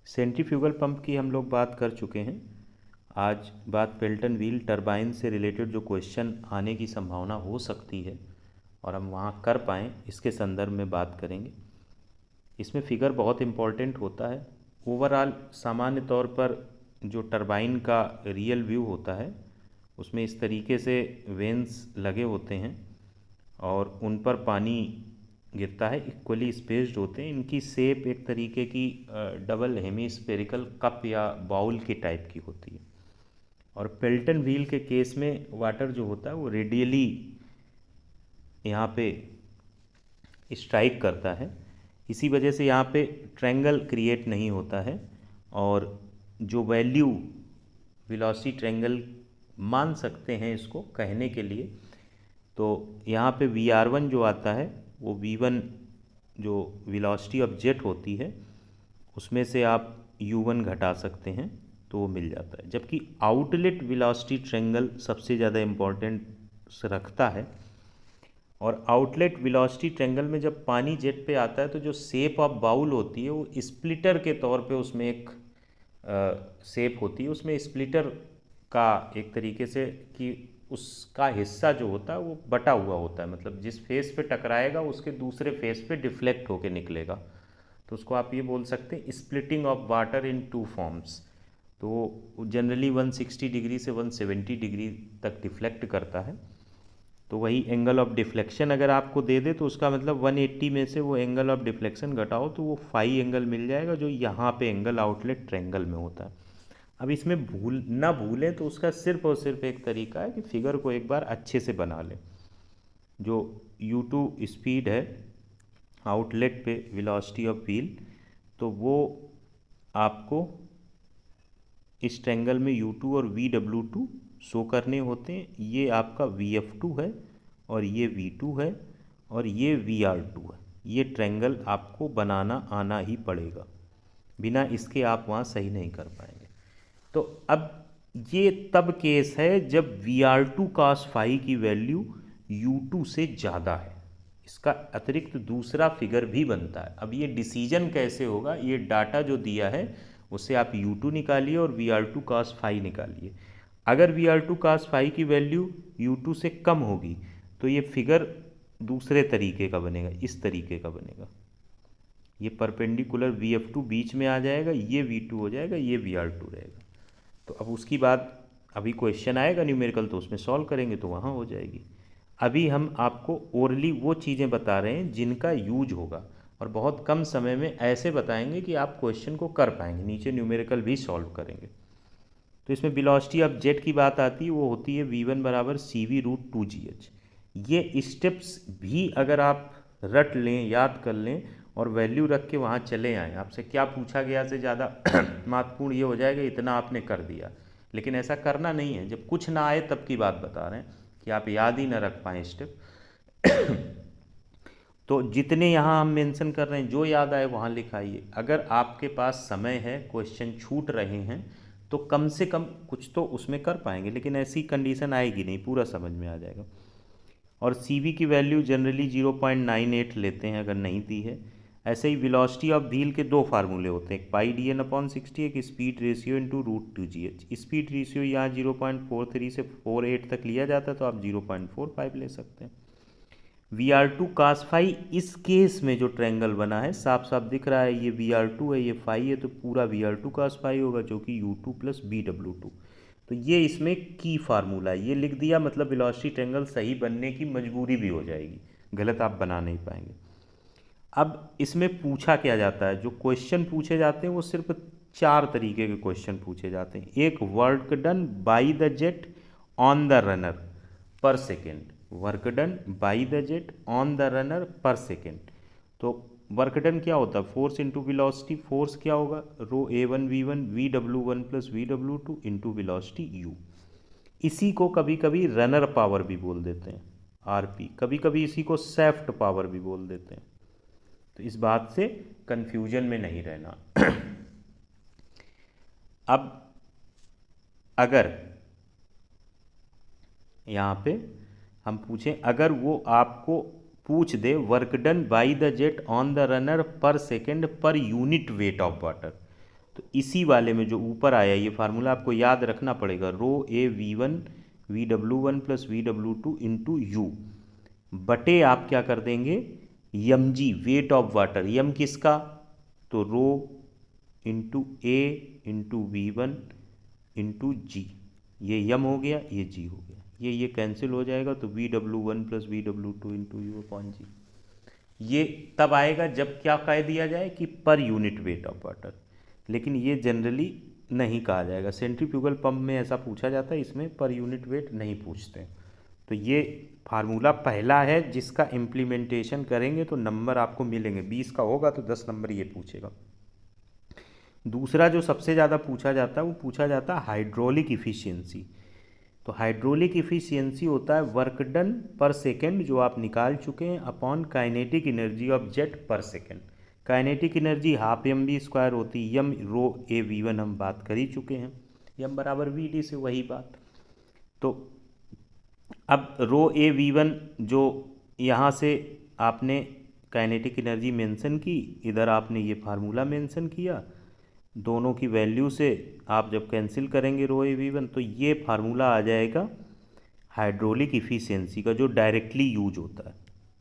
Centrifugal pump की हम लोग बात कर चुके हैं। आज बात पेल्टन व्हील टरबाइन से रिलेटेड जो क्वेश्चन आने की संभावना हो सकती है और हम वहाँ कर पाएँ इसके संदर्भ में बात करेंगे। इसमें फिगर बहुत इम्पॉर्टेंट होता है। ओवरऑल सामान्य तौर पर जो टरबाइन का रियल व्यू होता है उसमें इस तरीके से वेंस लगे होते हैं और उन पर पानी गिरता है, इक्वली स्पेस्ड होते हैं। इनकी शेप एक तरीके की डबल हेमीस्फेरिकल कप या बाउल की टाइप की होती है। और पेल्टन व्हील के केस में वाटर जो होता है वो रेडियली यहाँ पे स्ट्राइक करता है, इसी वजह से यहाँ पे ट्रायंगल क्रिएट नहीं होता है। और जो वैल्यू वेलोसिटी ट्रायंगल मान सकते हैं इसको कहने के लिए, तो यहाँ पे VR1 जो आता है वो V1 जो वेलोसिटी ऑफ जेट होती है उसमें से आप U1 घटा सकते हैं तो वो मिल जाता है। जबकि आउटलेट वेलोसिटी ट्रायंगल सबसे ज़्यादा इम्पोर्टेंस रखता है। और आउटलेट वेलोसिटी ट्रायंगल में जब पानी जेट पे आता है तो जो शेप ऑफ बाउल होती है वो स्प्लिटर के तौर पे उसमें एक शेप होती है। उसमें स्प्लिटर का एक तरीके से कि उसका हिस्सा जो होता है वो बटा हुआ होता है, मतलब जिस फेस पे टकराएगा उसके दूसरे फेस पे डिफ्लेक्ट होके निकलेगा। तो उसको आप ये बोल सकते हैं splitting of water in two forms. तो जनरली 160 डिग्री से 170 डिग्री तक डिफ्लेक्ट करता है। तो वही एंगल ऑफ डिफ्लेक्शन अगर आपको दे दे तो उसका मतलब 180 में से वो एंगल ऑफ डिफ्लेक्शन घटाओ तो वो फाई एंगल मिल जाएगा, जो यहाँ पे एंगल आउटलेट ट्रायंगल में होता है। अब इसमें ना भूलें तो उसका सिर्फ और सिर्फ एक तरीका है कि फिगर को एक बार अच्छे से बना लें। जो U2 स्पीड है आउटलेट पे वेलोसिटी ऑफ व्हील, तो वो आपको इस ट्रायंगल में U2 और VW2 शो करने होते हैं। ये आपका VF2 है और ये V2 है और ये VR2 है। ये ट्रायंगल आपको बनाना आना ही पड़ेगा, बिना इसके आप वहाँ सही नहीं कर पाएंगे। तो अब ये तब केस है जब VR2 cos फाई की वैल्यू U2 से ज़्यादा है। इसका अतिरिक्त दूसरा फिगर भी बनता है। अब ये डिसीजन कैसे होगा, ये डाटा जो दिया है उससे आप U2 निकालिए और VR2 cos फाई निकालिए। अगर VR2 cos फाई की वैल्यू U2 से कम होगी तो ये फिगर दूसरे तरीके का बनेगा, इस तरीके का बनेगा। ये परपेंडिकुलर VF2 बीच में आ जाएगा, ये V2 हो जाएगा, ये VR2 रहेगा। तो अब उसकी बात अभी क्वेश्चन आएगा न्यूमेरिकल तो उसमें सॉल्व करेंगे तो वहाँ हो जाएगी। अभी हम आपको ओरली वो चीज़ें बता रहे हैं जिनका यूज होगा और बहुत कम समय में ऐसे बताएंगे कि आप क्वेश्चन को कर पाएंगे, नीचे न्यूमेरिकल भी सॉल्व करेंगे। तो इसमें वेलोसिटी ऑफ जेट की बात आती है, वो होती है V1 बराबर CV√2GH। ये स्टेप्स भी अगर आप रट लें, याद कर लें और वैल्यू रख के वहाँ चले आएँ, आपसे क्या पूछा गया से ज़्यादा महत्वपूर्ण ये हो जाएगा इतना आपने कर दिया। लेकिन ऐसा करना नहीं है, जब कुछ ना आए तब की बात बता रहे हैं कि आप याद ही ना रख पाएँ स्टेप। तो जितने यहाँ हम मेंशन कर रहे हैं जो याद आए वहाँ लिखाइए। अगर आपके पास समय है, क्वेश्चन छूट रहे हैं तो कम से कम कुछ तो उसमें कर पाएंगे, लेकिन ऐसी कंडीशन आएगी नहीं, पूरा समझ में आ जाएगा। और CV की वैल्यू जनरली 0.98 लेते हैं अगर नहीं दी है। ऐसे ही वेलोसिटी ऑफ व्हील के दो फार्मूले होते हैं, एक πdn/60, एक speed ratio into √2GH। Speed ratio यहाँ 0.43 से 48 तक लिया जाता है तो आप 0.45 ले सकते हैं। VR2 cos फाई इस केस में जो ट्रायंगल बना है साफ साफ दिख रहा है, ये VR2 है, ये फाई है, तो पूरा VR2 cos फाई होगा जो कि U2 + BW2। तो ये इसमें की फार्मूला है, ये लिख दिया, मतलब वेलोसिटी ट्रायंगल सही बनने की मजबूरी भी हो जाएगी, गलत आप बना नहीं पाएंगे। अब इसमें पूछा क्या जाता है, जो क्वेश्चन पूछे जाते हैं वो सिर्फ 4 तरीके के क्वेश्चन पूछे जाते हैं। एक, work done by the jet on the runner per second, work done by the jet on the runner per second. तो वर्क डन क्या होता है, फोर्स इंटू वेलोसिटी। फोर्स क्या होगा, ρA1V1 VW1 + VW2 into velocity U। इसी को कभी कभी रनर पावर भी बोल देते हैं, RP। कभी कभी इसी को सैफ्ट पावर भी बोल देते हैं। तो इस बात से कंफ्यूजन में नहीं रहना। अब अगर यहाँ पे हम पूछें, अगर वो आपको पूछ दे work done by the jet on the runner per second per unit weight of water, तो इसी वाले में जो ऊपर आया ये फार्मूला आपको याद रखना पड़ेगा, रो ए V1 VW1 plus VW2 into you बटे आप क्या कर देंगे यम जी, वेट ऑफ वाटर। यम किसका, तो रो इंटू ए इंटू V1 इंटू जी, ये यम हो गया, ये जी हो गया, ये कैंसिल हो जाएगा, तो VW1 plus VW2 into you upon g. ये तब आएगा जब क्या कह दिया जाए कि पर यूनिट वेट ऑफ वाटर, लेकिन ये जनरली नहीं कहा जाएगा। सेंट्रीफ्यूगल पंप में ऐसा पूछा जाता है, इसमें पर यूनिट वेट नहीं पूछते। तो ये फार्मूला पहला है जिसका इम्प्लीमेंटेशन करेंगे तो नंबर आपको मिलेंगे। 20 का होगा तो 10 नंबर ये पूछेगा। दूसरा जो सबसे ज़्यादा पूछा जाता है वो पूछा जाता है हाइड्रोलिक इफ़िशियंसी। तो हाइड्रोलिक इफ़िशियंसी होता है वर्क डन पर सेकेंड जो आप निकाल चुके हैं upon kinetic energy of jet per second. Kinetic energy half mv² होती है, यम रो ए V1 हम बात कर ही चुके हैं, यम बराबर VD से वही बात। तो अब रो ए V1 जो यहाँ से आपने काइनेटिक एनर्जी मेंशन की, इधर आपने ये फार्मूला मेंशन किया, दोनों की वैल्यू से आप जब कैंसिल करेंगे रो ए V1 तो ये फार्मूला आ जाएगा हाइड्रोलिक इफ़िशियंसी का, जो डायरेक्टली यूज होता है,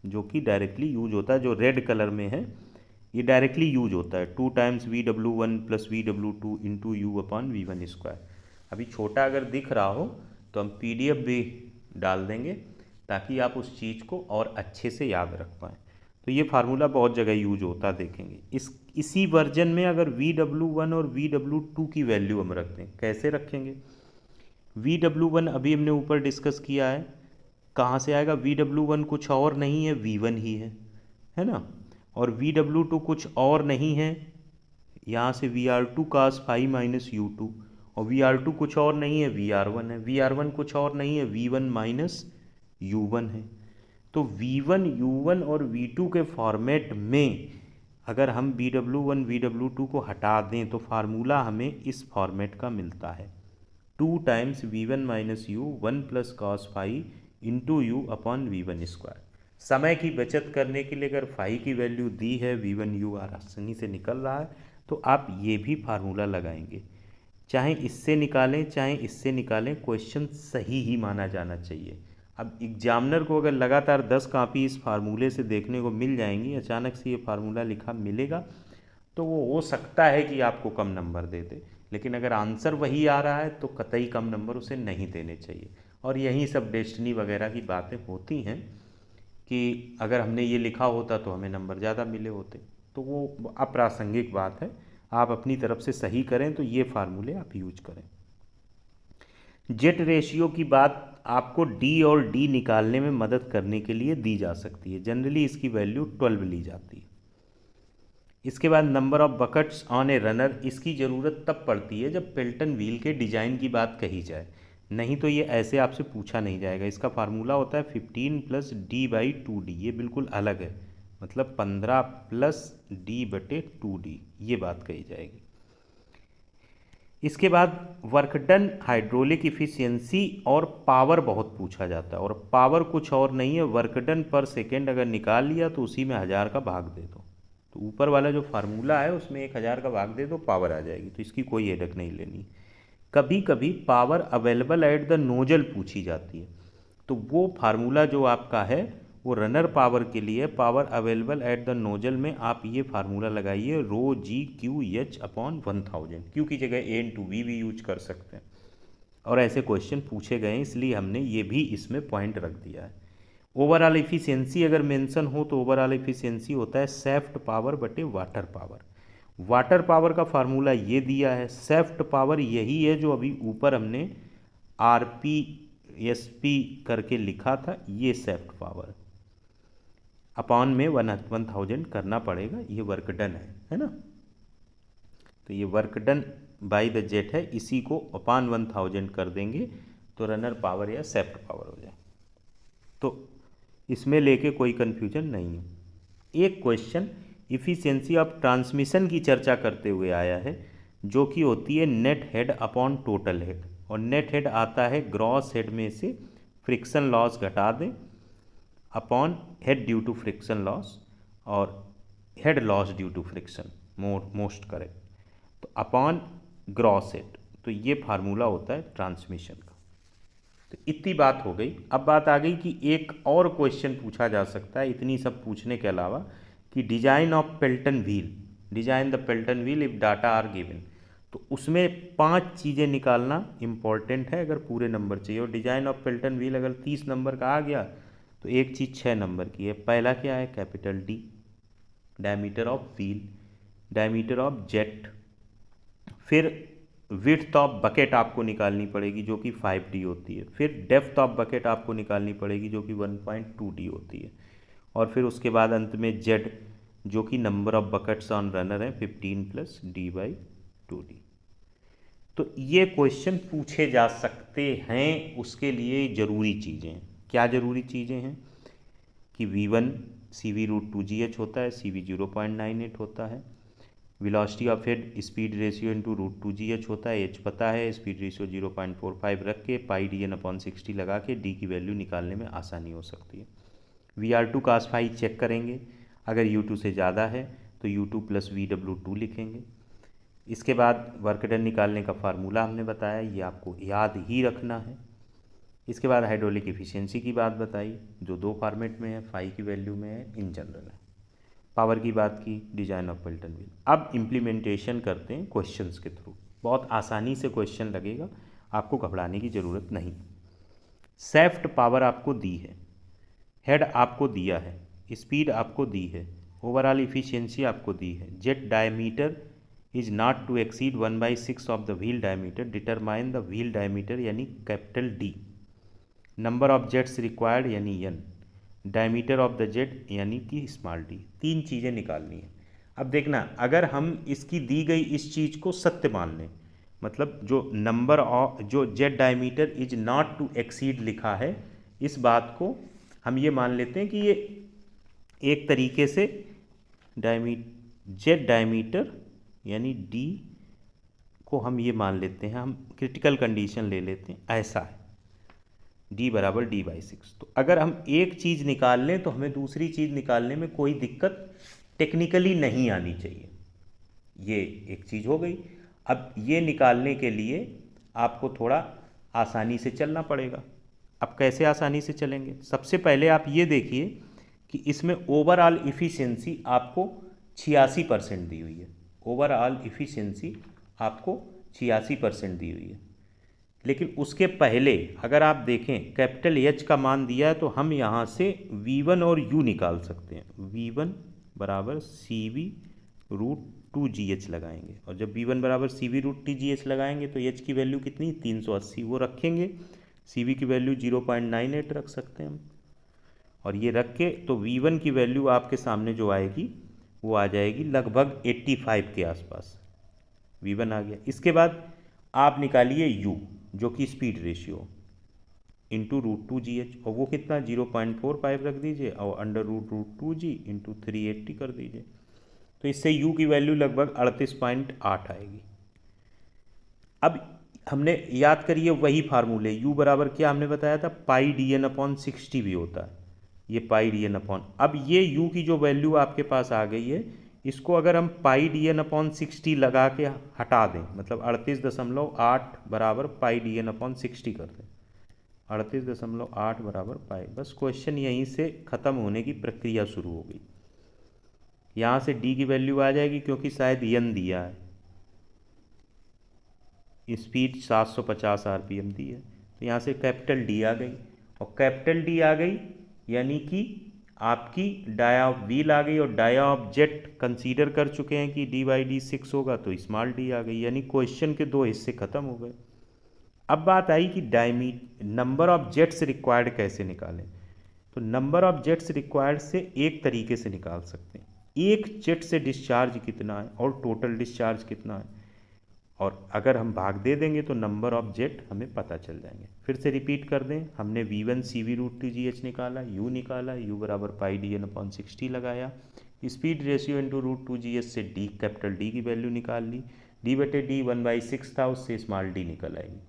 जो कि डायरेक्टली यूज होता है, जो रेड कलर में है ये डायरेक्टली यूज होता है 2 times VW1 plus VW2 into you upon V1²। अभी छोटा अगर दिख रहा हो तो हम PDF भी डाल देंगे ताकि आप उस चीज़ को और अच्छे से याद रख पाएँ। तो ये फार्मूला बहुत जगह यूज होता है, देखेंगे। इसी वर्जन में अगर VW1 और VW2 की वैल्यू हम रखते हैं, कैसे रखेंगे? VW1 अभी हमने ऊपर डिस्कस किया है, कहाँ से आएगा? VW1 कुछ और नहीं है, V1 ही है ना। और VW2 कुछ और नहीं है, यहाँ से VR2 cos phi minus U2, और VR2 कुछ और नहीं है, VR1 है, VR1 कुछ और नहीं है, V1 माइनस U1 है। तो V1 U1 और V2 के फॉर्मेट में अगर हम VW1 VW2 को हटा दें तो फार्मूला हमें इस फॉर्मेट का मिलता है 2 times V1 minus U 1 plus cos phi into you upon V1²। समय की बचत करने के लिए अगर फाई की वैल्यू दी है, V1U आसानी से निकल रहा है, तो आप ये भी फार्मूला लगाएंगे, चाहे इससे निकालें चाहे इससे निकालें, क्वेश्चन सही ही माना जाना चाहिए। अब एग्जामिनर को अगर लगातार 10 कॉपी इस फार्मूले से देखने को मिल जाएंगी, अचानक से ये फार्मूला लिखा मिलेगा, तो वो हो सकता है कि आपको कम नंबर दे दे, लेकिन अगर आंसर वही आ रहा है तो कतई कम नंबर उसे नहीं देने चाहिए। और यही सब डेस्टिनी वगैरह की बातें होती हैं कि अगर हमने ये लिखा होता तो हमें नंबर ज़्यादा मिले होते, तो वो अप्रासंगिक बात है। आप अपनी तरफ से सही करें तो ये फार्मूले आप यूज करें। जेट रेशियो की बात आपको डी और डी निकालने में मदद करने के लिए दी जा सकती है, जनरली इसकी वैल्यू 12 ली जाती है। इसके बाद number of buckets on a runner, इसकी ज़रूरत तब पड़ती है जब पेल्टन व्हील के डिजाइन की बात कही जाए, नहीं तो ये ऐसे आपसे पूछा नहीं जाएगा। इसका फार्मूला होता है 15 प्लस D/2D, ये बिल्कुल अलग है, मतलब 15 प्लस D/2D, ये बात कही जाएगी। इसके बाद वर्क डन, हाइड्रोलिक इफ़िशियंसी और पावर बहुत पूछा जाता है, और पावर कुछ और नहीं है, वर्क डन पर सेकेंड अगर निकाल लिया तो उसी में 1000 का भाग दे दो, तो ऊपर वाला जो फार्मूला है उसमें 1000 का भाग दे दो, पावर आ जाएगी, तो इसकी कोई हेडक नहीं लेनी। कभी कभी power available at the nozzle पूछी जाती है, तो वो फार्मूला जो आपका है वो रनर पावर के लिए, power available at the nozzle में आप ये फार्मूला लगाइए, rho g Q H upon 1000। Q की जगह ए इंटू वी भी यूज कर सकते हैं, और ऐसे क्वेश्चन पूछे गए इसलिए हमने ये भी इसमें पॉइंट रख दिया है। ओवरऑल इफिशियंसी अगर मेंशन हो तो ओवरऑल इफिशियंसी होता है सेफ्ट पावर बटे वाटर पावर। वाटर पावर का फार्मूला ये दिया है, सेफ्ट पावर यही है जो अभी ऊपर हमने RP/SP करके लिखा था, ये सेफ्ट पावर अपॉन में 1000 करना पड़ेगा, ये वर्क डन है ना। तो ये work done by the jet है, इसी को अपॉन 1000 कर देंगे तो रनर पावर या सेफ्ट पावर हो जाए। तो इसमें लेके कोई कन्फ्यूजन नहीं है। एक क्वेश्चन इफ़िशियंसी ऑफ ट्रांसमिशन की चर्चा करते हुए आया है, जो कि होती है net head upon total head, और नेट हेड आता है ग्रॉस हेड में से फ्रिक्शन लॉस घटा दें upon head due to friction loss, और head loss due to friction, most correct. तो तो अपॉन ग्रॉस हेड, तो ये फार्मूला होता है ट्रांसमिशन का। तो इतनी बात हो गई। अब बात आ गई कि एक और क्वेश्चन पूछा जा सकता है इतनी सब पूछने के अलावा, कि design of Pelton wheel, design the Pelton wheel if data are given. तो उसमें 5 चीज़ें निकालना इंपॉर्टेंट है अगर पूरे नंबर चाहिए। और डिजाइन ऑफ पेल्टन व्हील अगर 30 नंबर का आ गया तो एक चीज़ 6 नंबर की है। पहला क्या है? Capital D, diameter of wheel, diameter of jet. फिर विड्थ ऑफ बकेट आपको निकालनी पड़ेगी जो कि 5D होती है। फिर डेप्थ ऑफ बकेट आपको निकालनी पड़ेगी जो कि 1.2D होती है। और फिर उसके बाद अंत में जेड जो कि number of buckets on runner है 15 + D/2D। तो ये क्वेश्चन पूछे जा सकते हैं। उसके लिए ज़रूरी चीज़ें हैं। क्या ज़रूरी चीज़ें हैं? कि V1 CV√2GH होता है, CV 0.98 होता है। Velocity of head speed ratio into √2GH होता है, एच पता है, स्पीड रेशियो 0.45 रख के πDN/60 लगा के डी की वैल्यू निकालने में आसानी हो सकती है। VR2 cos फाई चेक करेंगे, अगर U2 से ज़्यादा है तो U2 + VW2 लिखेंगे। इसके बाद वर्क डन निकालने का फार्मूला हमने बताया, ये आपको याद ही रखना है। इसके बाद हाइड्रोलिक एफिशिएंसी की बात बताई जो 2 फॉर्मेट में है, फाई की वैल्यू में है, इन जनरल है। पावर की बात की, डिजाइन ऑफ पेल्टन व्हील। अब इम्प्लीमेंटेशन करते हैं क्वेश्चंस के थ्रू। बहुत आसानी से क्वेश्चन लगेगा, आपको घबराने की ज़रूरत नहीं। सैफ्ट पावर आपको दी है, हेड आपको दिया है, स्पीड आपको दी है, ओवरऑल इफिशियंसी आपको दी है। Jet diameter is not to exceed 1/6 of the wheel diameter, determine the wheel diameter यानी capital D, number of jets required यानी N, diameter of the jet यानी कि स्मॉल डी। 3 चीज़ें निकालनी है। अब देखना, अगर हम इसकी दी गई इस चीज़ को सत्य मान लें, मतलब जो नंबर ऑफ जो jet diameter is not to exceed लिखा है, इस बात को हम ये मान लेते हैं कि ये एक तरीके से जेट डायमीटर यानी डी को हम ये मान लेते हैं, हम क्रिटिकल कंडीशन ले लेते हैं, ऐसा है d = D/6। तो अगर हम एक चीज़ निकाल लें तो हमें दूसरी चीज़ निकालने में कोई दिक्कत टेक्निकली नहीं आनी चाहिए। ये एक चीज़ हो गई। अब ये निकालने के लिए आपको थोड़ा आसानी से चलना पड़ेगा। अब कैसे आसानी से चलेंगे? सबसे पहले आप ये देखिए कि इसमें ओवरऑल इफ़िशियंसी आपको 86% दी हुई है। ओवरऑल इफ़िशियंसी आपको 86% दी हुई है। लेकिन उसके पहले अगर आप देखें कैपिटल एच का मान दिया है तो हम यहाँ से V1 और U निकाल सकते हैं। V1 = CV√2GH लगाएंगे, और जब V1 = CV√2GH लगाएंगे तो H की वैल्यू कितनी? 380, वो रखेंगे। CV की वैल्यू 0.98 रख सकते हैं हम, और ये रख के तो V1 की वैल्यू आपके सामने जो आएगी वो आ जाएगी लगभग 85 के आसपास। V1 आ गया। इसके बाद आप निकालिए U जो कि स्पीड रेशियो इंटू √2GH, और वो कितना? 0.45 रख दीजिए, और √2G इंटू 380 कर दीजिए। तो इससे U की वैल्यू लगभग 38.8 आएगी। अब हमने याद करिए वही फार्मूले, U बराबर क्या हमने बताया था? πDN/60 भी होता है, ये πDN/। अब ये U की जो वैल्यू आपके पास आ गई है, इसको अगर हम πDN/60 लगा के हटा दें, मतलब 38.8 = πDN/60 कर दें, 38.8 = पाई, बस क्वेश्चन यहीं से ख़त्म होने की प्रक्रिया शुरू हो गई। यहाँ से D की वैल्यू आ जाएगी क्योंकि शायद n दिया है, स्पीड 750 RPM दी है, तो यहाँ से कैपिटल D आ गई, और कैपिटल D आ गई यानी कि आपकी डाया ऑफ व्हील आ गई, और डाया ऑफ जेट कंसीडर कर चुके हैं कि D/D6 होगा, तो स्मॉल d आ गई, यानी क्वेश्चन के 2 हिस्से खत्म हो गए। अब बात आई कि नंबर ऑफ जेट्स रिक्वायर्ड कैसे निकालें। तो नंबर ऑफ जेट्स रिक्वायर्ड से एक तरीके से निकाल सकते हैं, एक जेट से डिस्चार्ज कितना है और टोटल डिस्चार्ज कितना है, और अगर हम भाग दे देंगे तो नंबर ऑफ जेट हमें पता चल जाएंगे। फिर से रिपीट कर दें, हमने V1 CV√2GH निकाला, U निकाला, U = πDN/60 लगाया, स्पीड रेशियो इंटू √2GH से D कैपिटल D की वैल्यू निकाल ली, D/D 1/6 था, उससे स्मॉल d निकल आएगी।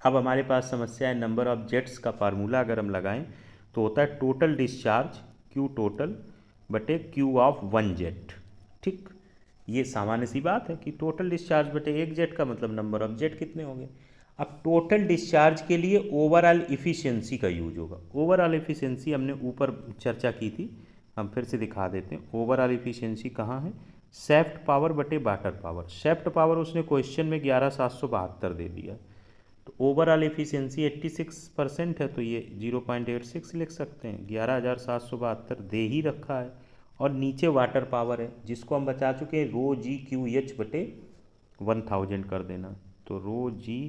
अब हमारे पास समस्या है नंबर ऑफ जेट्स का फार्मूला अगर हम लगाएं तो होता है total discharge Q total/Q of 1 jet. ठीक, ये सामान्य सी बात है कि टोटल डिस्चार्ज बटे एक जेट का मतलब नंबर ऑफ जेट कितने होंगे। अब टोटल डिस्चार्ज के लिए ओवरऑल इफ़िशियंसी का यूज होगा। ओवरऑल इफ़िशियंसी हमने ऊपर चर्चा की थी, हम फिर से दिखा देते हैं। ओवरऑल इफ़िशियंसी कहाँ है, शेफ्ट पावर बटे वाटर पावर। शेफ्ट पावर उसने क्वेश्चन में 11,772 दे दिया, तो ओवरऑल एफिशिएंसी 86% है, तो ये 0.86 लिख सकते हैं। 11,772 दे ही रखा है। और नीचे वाटर पावर है जिसको हम बचा चुके हैं, रो जी क्यू एच बटे 1000 कर देना। तो रो जी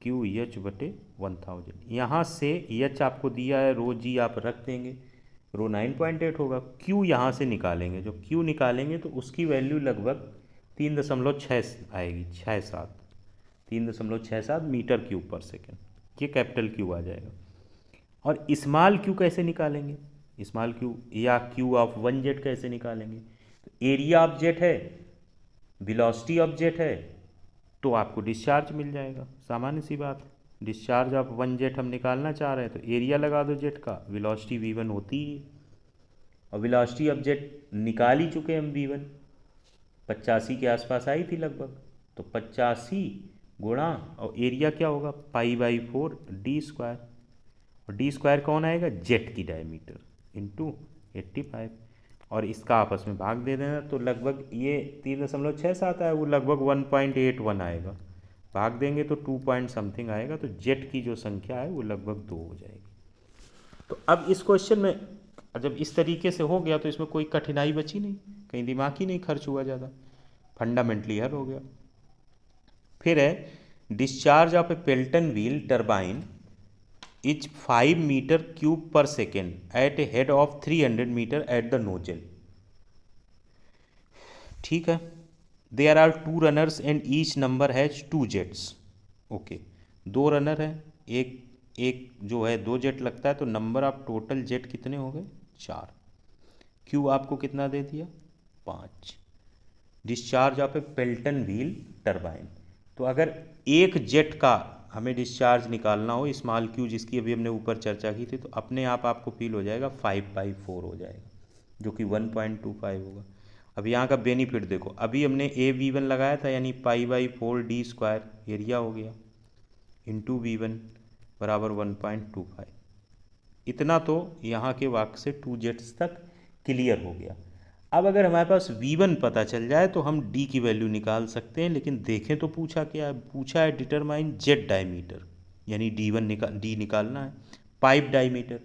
क्यू एच बटे 1000, यहाँ से एच आपको दिया है, रो जी आप रख देंगे, रो 9.8 होगा। क्यू यहाँ से निकालेंगे, जो क्यू निकालेंगे तो उसकी वैल्यू लगभग 3.6 आएगी, 3.67 मीटर क्यूब पर सेकेंड। ये कैपिटल क्यू आ जाएगा। और स्मॉल क्यू कैसे निकालेंगे, स्मॉल क्यू या क्यू ऑफ वन जेट कैसे निकालेंगे। तो एरिया ऑफ जेट है, वेलोसिटी ऑफ जेट है, तो आपको डिस्चार्ज मिल जाएगा। सामान्य सी बात है, डिस्चार्ज ऑफ वन जेट हम निकालना चाह रहे हैं तो एरिया लगा दो जेट का, वेलोसिटी v1 होती ही है। और वेलोसिटी ऑफ जेट निकाल ही चुके हम, v1 85 के आसपास आई थी लगभग, तो 85 गुणा और एरिया क्या होगा, π/4 डी स्क्वायर। और डी स्क्वायर कौन आएगा, जेट की डायमीटर इंटू 85, और इसका आपस में भाग दे देना, तो लगभग ये 3.67 है, वो लगभग 1.81 आएगा। भाग देंगे तो 2 पॉइंट समथिंग आएगा, तो जेट की जो संख्या है वो लगभग 2 हो जाएगी। तो अब इस क्वेश्चन में जब इस तरीके से हो गया तो इसमें कोई कठिनाई बची नहीं, कहीं दिमाग ही नहीं खर्च हुआ ज़्यादा, फंडामेंटली हल हो गया। फिर है discharge of a Pelton wheel turbine is 5 metre cube per second at a head of 300 metre at the nozzle. ठीक है, there are 2 runners and each number has 2 jets. Okay, 2 runner है, एक जो है 2 जेट लगता है, तो नंबर ऑफ टोटल जेट कितने हो गए, 4। क्यू आपको कितना दे दिया, 5। Discharge of a Pelton wheel turbine, तो अगर एक जेट का हमें डिस्चार्ज निकालना हो, स्मॉल क्यू जिसकी अभी हमने ऊपर चर्चा की थी, तो अपने आप आपको फील हो जाएगा 5/4 हो जाएगा, जो कि 1.25 होगा। अब यहाँ का बेनिफिट देखो, अभी हमने AV1 लगाया था, यानी π/4 डी स्क्वायर एरिया हो गया इंटू V1 बराबर 1.25। इतना तो यहाँ के वाक्य से 2 जेट्स तक क्लियर हो गया। अब अगर हमारे पास V1 पता चल जाए तो हम D की वैल्यू निकाल सकते हैं, लेकिन देखें तो पूछा क्या है, पूछा है डिटरमाइन जेट डायमीटर, यानी D निकालना है। पाइप डायमीटर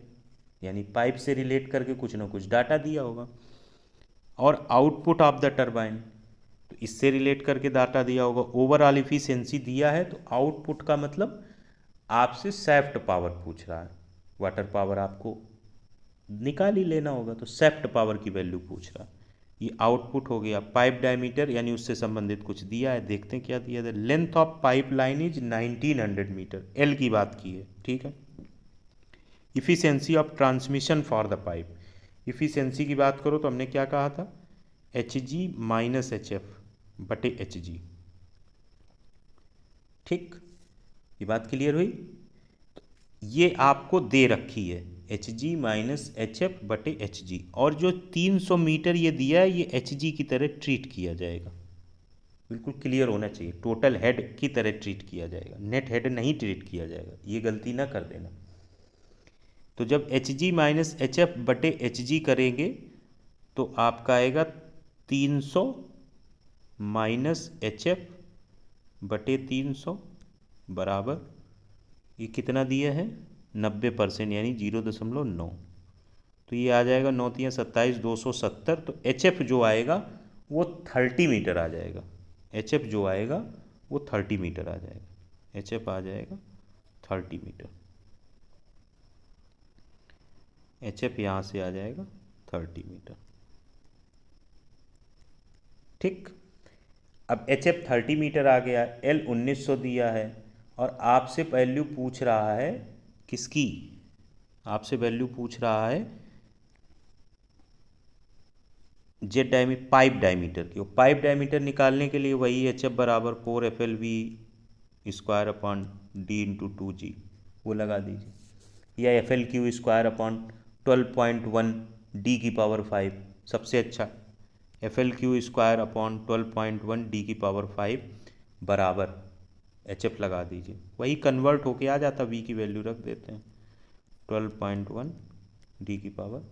यानी पाइप से रिलेट करके कुछ ना कुछ डाटा दिया होगा। और आउटपुट ऑफ द टरबाइन, तो इससे रिलेट करके डाटा दिया होगा। ओवरऑल इफिशियंसी दिया है, तो आउटपुट का मतलब आपसे शेफ्ट पावर पूछ रहा है, वाटर पावर आपको निकाल ही लेना होगा, तो शेफ्ट पावर की वैल्यू पूछ रहा है। ये आउटपुट हो गया। पाइप डायमीटर यानी उससे संबंधित कुछ दिया है, देखते हैं क्या दिया है। Length of pipe line is 1900 metre, L की बात की है, ठीक है। Efficiency of transmission for the pipe, efficiency की बात करो तो हमने क्या कहा था, Hg माइनस HF बटे Hg। ठीक, ये बात क्लियर हुई। तो ये आपको दे रखी है Hg माइनस HF बटे Hg, और जो 300 मीटर ये दिया है, ये Hg की तरह ट्रीट किया जाएगा। बिल्कुल क्लियर होना चाहिए, टोटल हेड की तरह ट्रीट किया जाएगा, नेट हेड नहीं ट्रीट किया जाएगा, ये गलती ना कर देना। तो जब Hg माइनस HF बटे Hg करेंगे तो आपका आएगा 300 माइनस HF बटे 300 बराबर, ये कितना दिया है, 90%, यानी 0.9। तो ये आ जाएगा 9 × 27 270। तो HF जो आएगा वो 30 मीटर आ जाएगा, HF जो आएगा वो 30 मीटर आ जाएगा, HF आ जाएगा 30 मीटर, HF यहाँ से आ जाएगा 30 मीटर। ठीक, अब HF 30 मीटर आ गया, L 1900 दिया है, और आपसे वैल्यू पूछ रहा है किसकी, आपसे वैल्यू पूछ रहा है जेट डायमीटर, पाइप डायमीटर की। पाइप डायमीटर निकालने के लिए वही HF बराबर 4FLV square upon D into 2G वो लगा दीजिए, या FLQ स्क्वायर अपॉन 12.1 D की पावर 5 सबसे अच्छा, FL/Q² अपॉन 12.1 D⁵ बराबर HF लगा दीजिए, वही कन्वर्ट होके आ जाता, V की वैल्यू रख देते हैं 12.1 D⁵।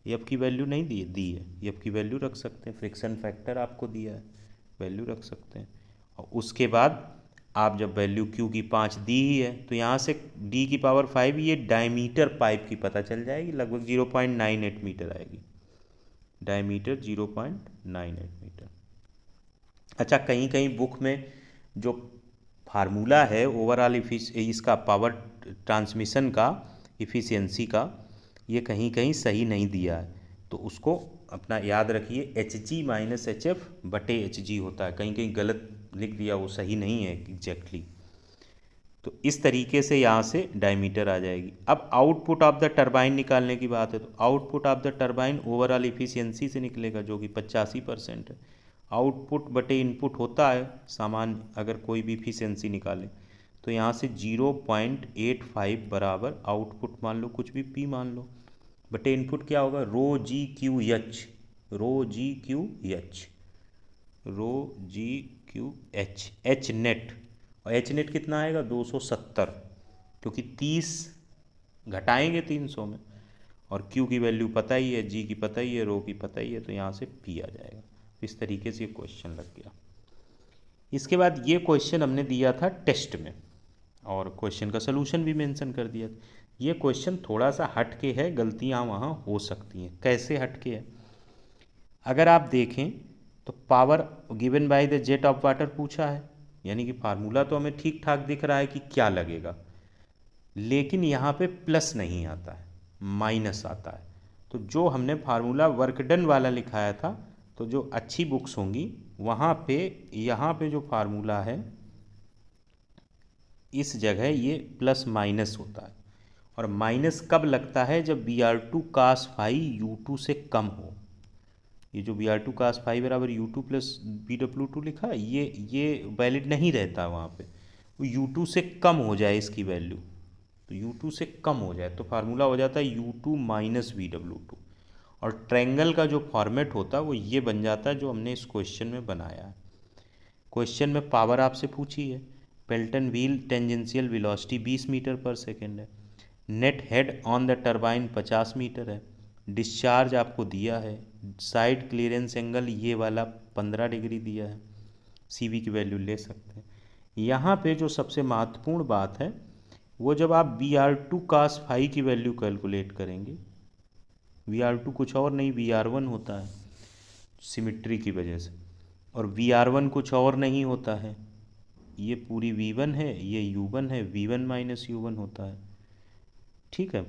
एफ की वैल्यू नहीं दी है, एफ की वैल्यू रख सकते हैं, फ्रिक्शन फैक्टर आपको दिया है, वैल्यू रख सकते हैं। और उसके बाद आप जब वैल्यू Q की 5 दी ही है तो यहाँ से D⁵ ये डायमीटर पाइप की पता चल जाएगी, लगभग 0.98 मीटर आएगी, डायमीटर 0.98 मीटर। अच्छा, कहीं कहीं बुक में जो फार्मूला है ओवरऑल इसका पावर ट्रांसमिशन का इफ़िशियंसी का, ये कहीं कहीं सही नहीं दिया है, तो उसको अपना याद रखिए, Hg माइनस HF बटे Hg होता है, कहीं कहीं गलत लिख दिया, वो सही नहीं है एग्जैक्टली। तो इस तरीके से यहाँ से डायमीटर आ जाएगी। अब आउटपुट ऑफ द टरबाइन निकालने की बात है, तो output of the turbine overall efficiency से निकलेगा जो कि 85% है। आउटपुट बटे इनपुट होता है सामान्य, अगर कोई भी इफिशियंसी निकाले तो यहाँ से 0.85 बराबर आउटपुट मान लो, कुछ भी P मान लो, बटे इनपुट क्या होगा, ρ/G/H, ρ/G/H, ρ/G/H, H net, और H नेट कितना आएगा 270, क्योंकि 30 घटाएंगे 300 में, और Q की वैल्यू पता ही है, G की पता ही है, ρ की पता ही है, तो यहाँ से P आ जाएगा। इस तरीके से ये क्वेश्चन लग गया। इसके बाद ये क्वेश्चन हमने दिया था टेस्ट में, और क्वेश्चन का सलूशन भी मेंशन कर दिया। ये क्वेश्चन थोड़ा सा हट के है, गलतियाँ वहाँ हो सकती हैं। कैसे हट के है, अगर आप देखें तो power given by the jet of water पूछा है, यानी कि फार्मूला तो हमें ठीक ठाक दिख रहा है कि क्या लगेगा, लेकिन यहाँ पे प्लस नहीं आता है, माइनस आता है। तो जो हमने फार्मूला वर्क डन वाला लिखाया था, तो जो अच्छी बुक्स होंगी वहाँ पे यहाँ पे जो फार्मूला है इस जगह ये प्लस माइनस होता है, और माइनस कब लगता है, जब Br2 cos φ U2 से कम हो। ये जो Br2 cos φ बराबर U2 प्लस Bw2 लिखा है, ये वैलिड नहीं रहता वहाँ पे, वो U2 से कम हो जाए इसकी वैल्यू, तो U2 से कम हो जाए तो फार्मूला हो जाता है U2 माइनस Bw2, और ट्रायंगल का जो फॉर्मेट होता है वो ये बन जाता है जो हमने इस क्वेश्चन में बनाया है। क्वेश्चन में पावर आपसे पूछी है, Pelton wheel tangential velocity 20 metre पर सेकेंड है, net head on the turbine 50 metre है, डिस्चार्ज आपको दिया है, साइड क्लियरेंस एंगल ये वाला 15 डिग्री दिया है, CV की वैल्यू ले सकते हैं। यहाँ पे जो सबसे महत्वपूर्ण बात है वो जब आप Br2 cos φ की वैल्यू कैलकुलेट करेंगे, Br2 कुछ और नहीं Br1 होता है सिमिट्री की वजह से, और Br1 कुछ और नहीं होता है, ये पूरी V1 है, ये U1 है, V1 माइनस U1 होता है, ठीक है।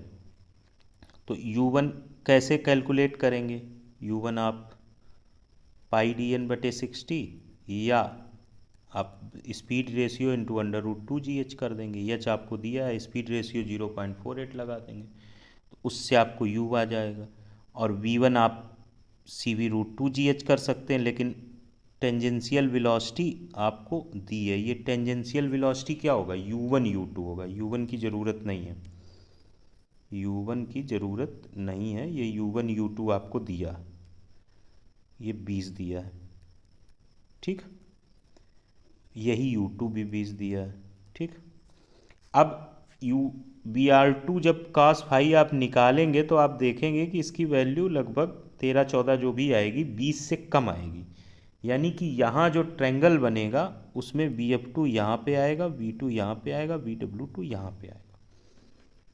तो U1 कैसे कैलकुलेट करेंगे, U1 आप πdn/60 या आप स्पीड रेशियो इंटू √2GH कर देंगे, H आपको दिया है, स्पीड रेशियो 0.48 लगा देंगे, तो उससे आपको U आ जाएगा। और V1 आप CV√2GH कर सकते हैं, लेकिन टेंजेंशियल वेलोसिटी आपको दी है, ये टेंजेंशियल वेलोसिटी क्या होगा, U1 U2 होगा, U1 की ज़रूरत नहीं है, U1 की ज़रूरत नहीं है, ये U1 U2 आपको दिया, ये 20 दिया है, ठीक, यही U2 भी 20 दिया है, ठीक। अब Br2 जब cos φ आप निकालेंगे तो आप देखेंगे कि इसकी वैल्यू लगभग 13-14 जो भी आएगी 20 से कम आएगी, यानी कि यहाँ जो ट्रायंगल बनेगा उसमें Bf2 यहाँ पे आएगा, V2 यहाँ पे आएगा, Bw2 यहाँ पे आएगा।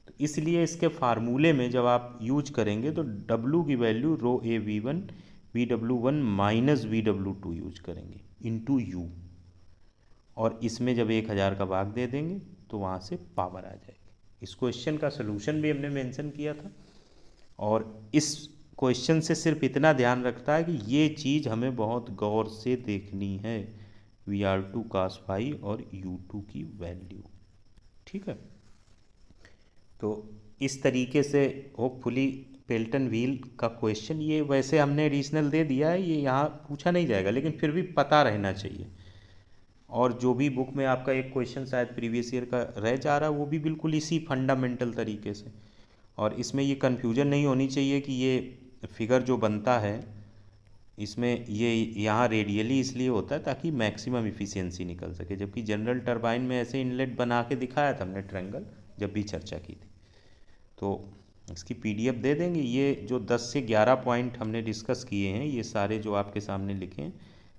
तो इसलिए इसके फार्मूले में जब आप यूज करेंगे तो W की value ρAV1 Bw1 minus Bw2 use करेंगे इंटू U, और इसमें जब 1000 का भाग दे देंगे तो वहाँ से पावर आ जाएगी। इस क्वेश्चन का सलूशन भी हमने मेंशन किया था, और इस क्वेश्चन से सिर्फ इतना ध्यान रखता है कि ये चीज़ हमें बहुत गौर से देखनी है, Br2 cos φ और U2 की वैल्यू, ठीक है। तो इस तरीके से होपफुली पेल्टन व्हील का क्वेश्चन, ये वैसे हमने एडिशनल दे दिया है, ये यहाँ पूछा नहीं जाएगा, लेकिन फिर भी पता रहना चाहिए। और जो भी बुक में आपका एक क्वेश्चन शायद प्रीवियस ईयर का रह जा रहा है, वो भी बिल्कुल इसी फंडामेंटल तरीके से, और इसमें ये कन्फ्यूजन नहीं होनी चाहिए कि ये फिगर जो बनता है इसमें ये यहाँ रेडियली इसलिए होता है ताकि मैक्सिमम इफ़िशियंसी निकल सके, जबकि जनरल टरबाइन में ऐसे इनलेट बना के दिखाया था हमने ट्रायंगल जब भी चर्चा की थी। तो इसकी पीडीएफ दे देंगे। ये जो 10 से 11 पॉइंट हमने डिस्कस किए हैं, ये सारे जो आपके सामने लिखे हैं,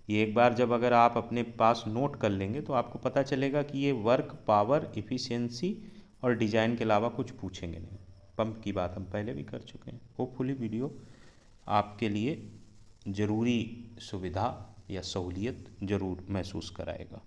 ये एक बार जब अगर आप अपने पास नोट कर लेंगे तो आपको पता चलेगा कि ये वर्क, पावर, इफ़िशियंसी और डिज़ाइन के अलावा कुछ पूछेंगे नहीं। पंप की बात हम पहले भी कर चुके हैं। होपफुली वीडियो आपके लिए ज़रूरी सुविधा या सहूलियत ज़रूर महसूस कराएगा।